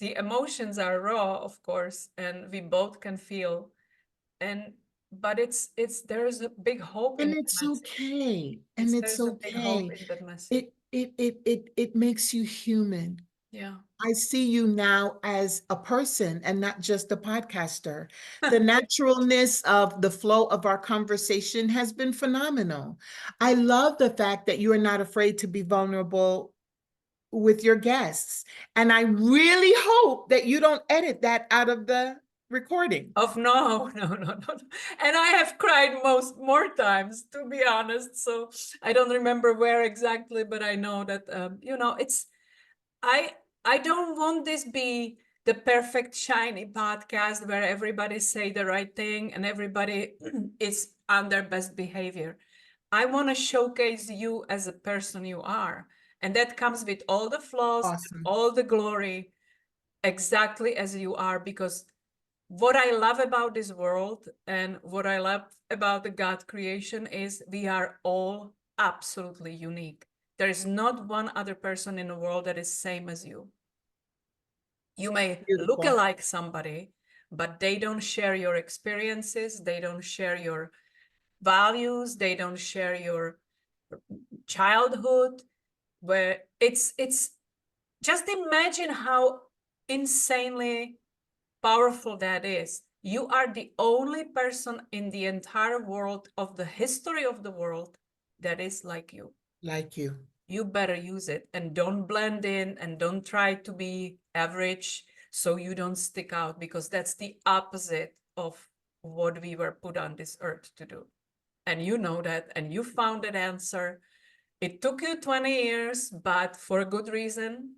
emotions are raw, of course, and we both can feel. But there's a big hope in And that it's message. okay. And it's There's a big hope okay. in that message. It makes you human. Yeah. I see you now as a person and not just a podcaster. The naturalness of the flow of our conversation has been phenomenal. I love the fact that you are not afraid to be vulnerable with your guests. And I really hope that you don't edit that out of the recording. No. And I have cried more times, to be honest. So I don't remember where exactly, but I know that it's I don't want this be the perfect shiny podcast where everybody say the right thing and everybody is on their best behavior. I want to showcase you as a person you are. And that comes with all the flaws, Awesome. all the glory, exactly as you are, because what I love about this world and what I love about the God creation is we are all absolutely unique. There is not one other person in the world that is same as you. You may look Beautiful. like somebody, but they don't share your experiences, they don't share your values, they don't share your childhood, where it's just imagine how insanely powerful that is. You are the only person in the entire world, of the history of the world, that is like you. Like you. You better use it, and don't blend in, and don't try to be average so you don't stick out, because that's the opposite of what we were put on this earth to do. And you know that, and you found that answer. It took you 20 years, but for a good reason.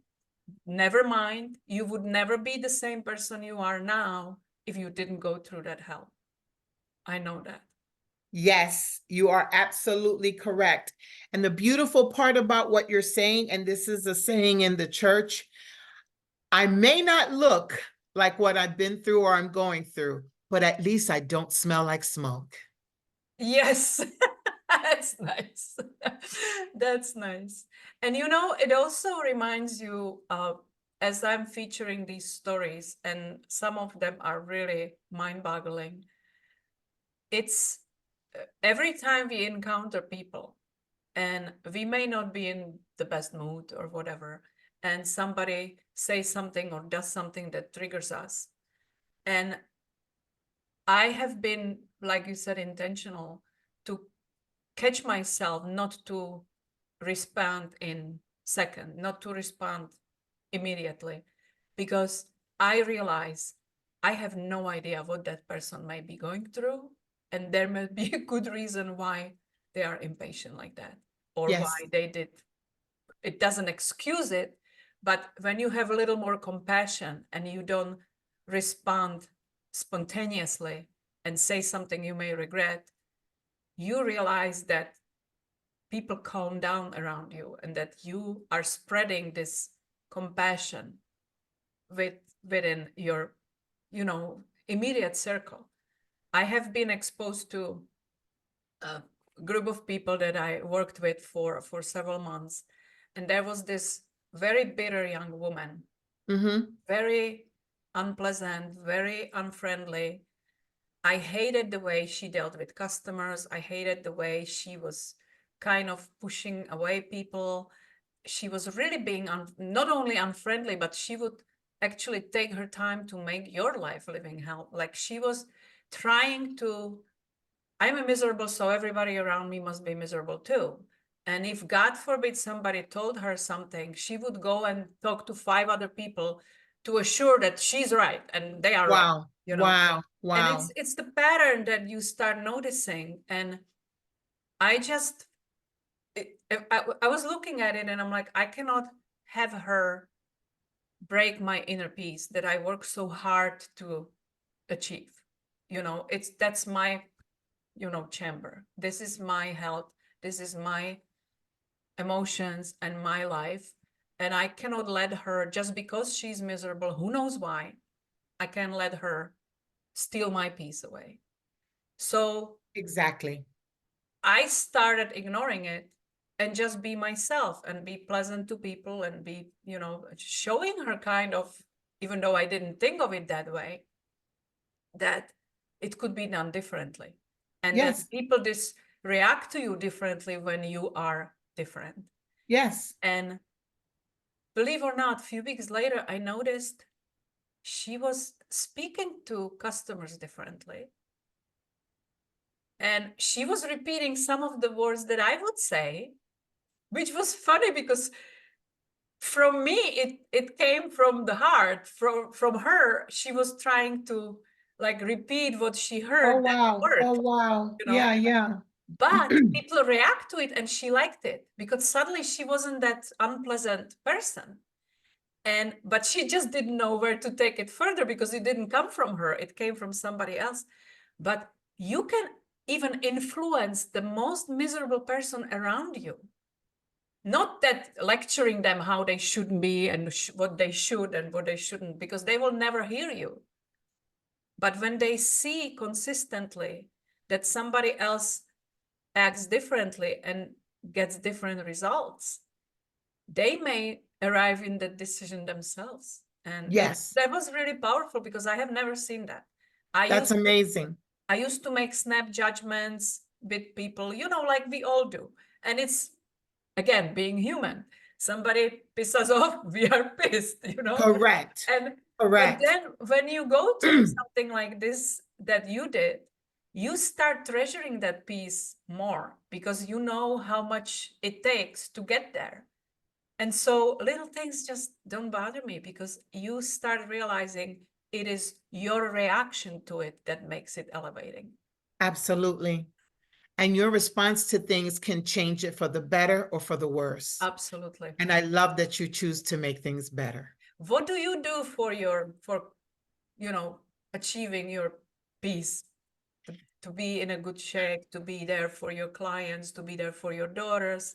Never mind, you would never be the same person you are now if you didn't go through that hell. I know that. Yes, you are absolutely correct. And the beautiful part about what you're saying, and this is a saying in the church, I may not look like what I've been through or I'm going through, but at least I don't smell like smoke. Yes, that's nice. That's nice. And you know, it also reminds you, as I'm featuring these stories, and some of them are really mind-boggling, it's every time we encounter people, and we may not be in the best mood or whatever, and somebody says something or does something that triggers us. And I have been, like you said, intentional to catch myself not to respond in second, not to respond immediately, because I realize I have no idea what that person may be going through, and there may be a good reason why they are impatient like that, or Yes. why they did. It doesn't excuse it, but when you have a little more compassion and you don't respond spontaneously and say something you may regret, you realize that people calm down around you, and that you are spreading this compassion within your, immediate circle. I have been exposed to a group of people that I worked with for several months, and there was this very bitter young woman, very unpleasant, very unfriendly. I hated the way she dealt with customers. I hated the way she was kind of pushing away people. She was really being not only unfriendly, but she would actually take her time to make your life living hell. Like, she was trying to, I'm a miserable, so everybody around me must be miserable too. And if, God forbid, somebody told her something, she would go and talk to 5 other people to assure that she's right and they are right. Wow. You know, Wow. and Wow. it's the pattern that you start noticing. And I just, I was looking at it and I'm like, I cannot have her break my inner peace that I work so hard to achieve. That's my, chamber. This is my health. This is my emotions and my life. And I cannot let her, just because she's miserable, who knows why, I can't let her steal my peace away. So Exactly. I started ignoring it and just be myself and be pleasant to people and be, showing her kind of, even though I didn't think of it that way, that it could be done differently. And Yes. that people react to you differently when you are different. Yes. And believe or not, a few weeks later, I noticed she was speaking to customers differently. And she was repeating some of the words that I would say, which was funny because from me, it came from the heart. From her, she was trying to like repeat what she heard. Oh, wow. That Oh, worked, wow. you know. Yeah, yeah. But people react to it, and she liked it because suddenly she wasn't that unpleasant person. But she just didn't know where to take it further because it didn't come from her. It came from somebody else. But you can even influence the most miserable person around you. Not that lecturing them how they shouldn't be and what they should and what they shouldn't, because they will never hear you. But when they see consistently that somebody else acts differently and gets different results, they may arrive in the decision themselves. And Yes, that was really powerful because I have never seen that. that's amazing. I used to make snap judgments with people, like we all do. And it's, again, being human. Somebody pisses us off, we are pissed. Correct. And but Correct. then when you go through something like this that you did, you start treasuring that peace more because you know how much it takes to get there. And so little things just don't bother me because you start realizing it is your reaction to it that makes it elevating. Absolutely. And your response to things can change it for the better or for the worse. Absolutely. And I love that you choose to make things better. What do you do for achieving your peace? To be in a good shape, to be there for your clients, to be there for your daughters,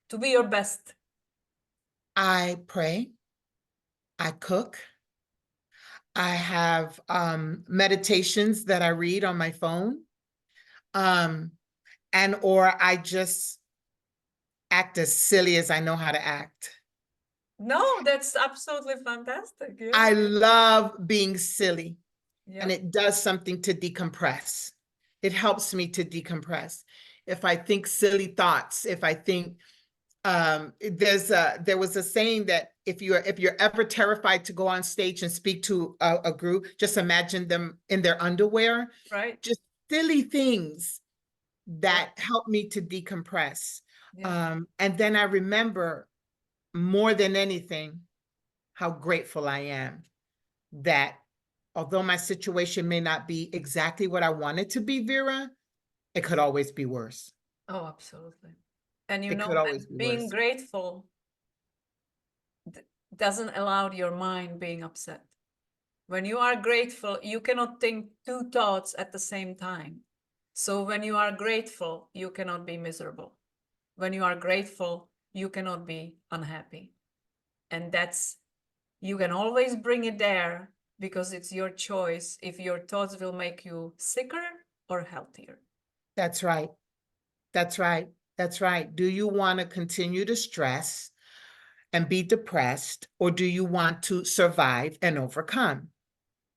to be your best? I pray. I cook. I have meditations that I read on my phone. Or I just act as silly as I know how to act. No, that's absolutely fantastic. Yeah. I love being silly, and Yeah. it does something to decompress. It helps me to decompress. If I think silly thoughts, if I think there was a saying that if you're ever terrified to go on stage and speak to a group, just imagine them in their underwear. Right. Just silly things that help me to decompress. Yeah. And then I remember more than anything how grateful I am that although my situation may not be exactly what I want it to be, Vera, it could always be worse. Oh, absolutely. And It could always be being worse. grateful doesn't allow your mind being upset. When you are grateful, you cannot think two thoughts at the same time. So when you are grateful, you cannot be miserable. When you are grateful, you cannot be unhappy. And you can always bring it there because it's your choice if your thoughts will make you sicker or healthier. That's right. That's right. That's right. Do you want to continue to stress and be depressed, or do you want to survive and overcome?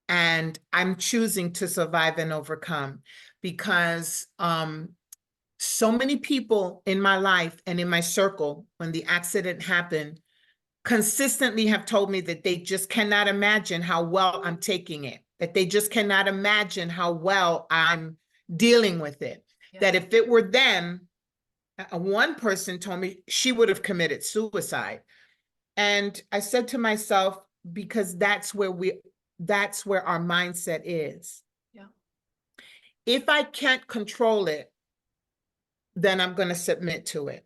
And I'm choosing to survive and overcome because so many people in my life and in my circle, when the accident happened, consistently have told me that they just cannot imagine how well I'm taking it, that they just cannot imagine how well I'm dealing with it. Yeah. That if it were them, one person told me she would have committed suicide. And I said to myself, because that's where our mindset is. Yeah. If I can't control it, then I'm going to submit to it.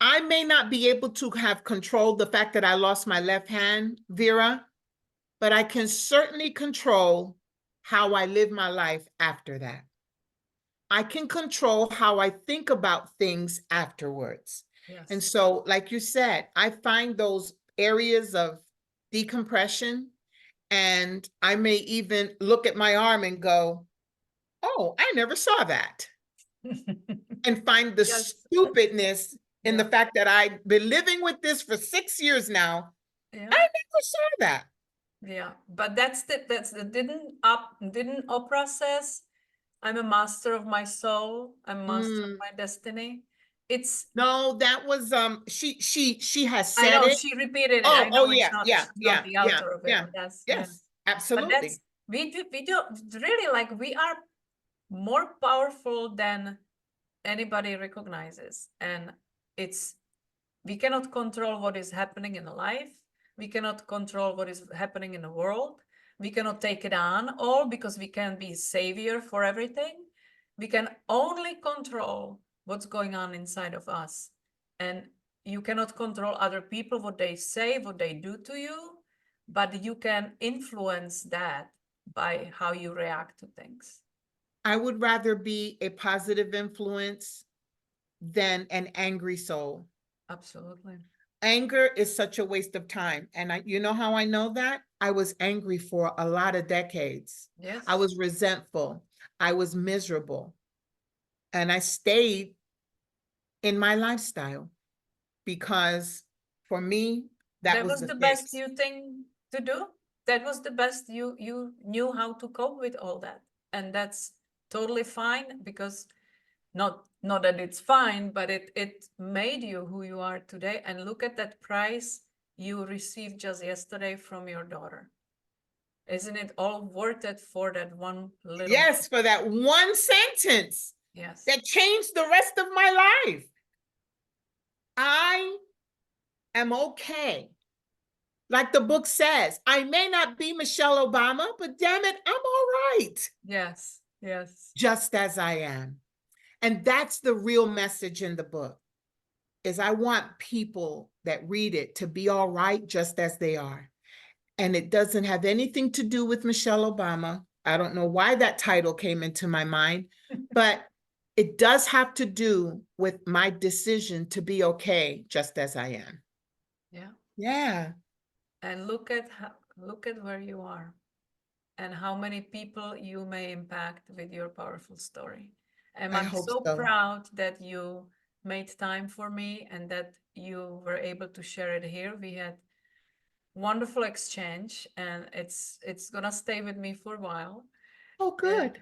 I may not be able to have controlled the fact that I lost my left hand, Vera, but I can certainly control how I live my life after that. I can control how I think about things afterwards. Yes. And so, like you said, I find those areas of decompression, and I may even look at my arm and go, oh, I never saw that. And find the Yes. stupidness in the Yeah. fact that I've been living with this for 6 years now. Yeah. I never saw that. Yeah, but that's the didn't Oprah says, I'm a master of my soul, I'm a master of my destiny. It's No, that was she has I said know it. she repeated it. I Oh know it's yeah, not yeah, she's not yeah, the yeah, author of it, yeah. but that's yeah. Yes, But absolutely. we do really, like, we are more powerful than anybody recognizes, and we cannot control what is happening in life. We cannot control what is happening in the world. We cannot take it on all because we can't be savior for everything. We can only control what's going on inside of us. And you cannot control other people, what they say, what they do to you, but you can influence that by how you react to things. I would rather be a positive influence than an angry soul. Absolutely. Anger is such a waste of time. And you know how I know that? I was angry for a lot of decades. Yes. I was resentful. I was miserable. And I stayed in my lifestyle because for me, that was was the the best fix. you think to do. That was the best you knew how to cope with all that. And that's totally fine, because not that it's fine, but it made you who you are today. And look at that prize you received just yesterday from your daughter. Isn't it all worth it for that one little? Yes, for that one sentence. Yes. That changed the rest of my life. I am okay. Like the book says, I may not be Michelle Obama, but damn it, I'm all right. Yes, yes. Just as I am. And that's the real message in the book, is I want people that read it to be all right just as they are. And it doesn't have anything to do with Michelle Obama. I don't know why that title came into my mind, but it does have to do with my decision to be okay just as I am. Yeah. Yeah. And look at where you are, and how many people you may impact with your powerful story. And I'm so proud that you made time for me and that you were able to share it here. We had wonderful exchange, and it's gonna stay with me for a while. Oh, good. And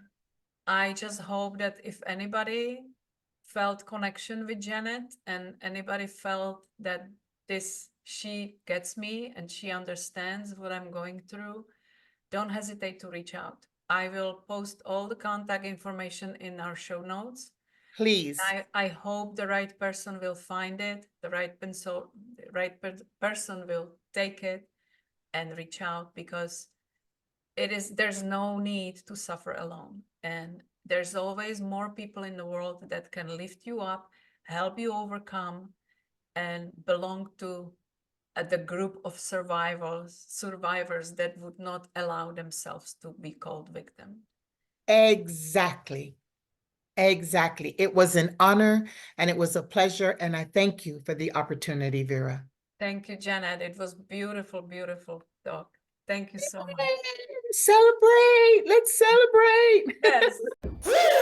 I just hope that if anybody felt connection with Janet, and anybody felt that she gets me and she understands what I'm going through, don't hesitate to reach out. I will post all the contact information in our show notes. Please. I hope the right person will find it, the right person will take it and reach out, because there's no need to suffer alone. And there's always more people in the world that can lift you up, help you overcome, and belong to the group of survivors that would not allow themselves to be called victim. Exactly. Exactly. It was an honor and it was a pleasure. And I thank you for the opportunity, Vera. Thank you, Janet. It was beautiful, beautiful talk. Thank you so much. Celebrate. Let's celebrate. Yes.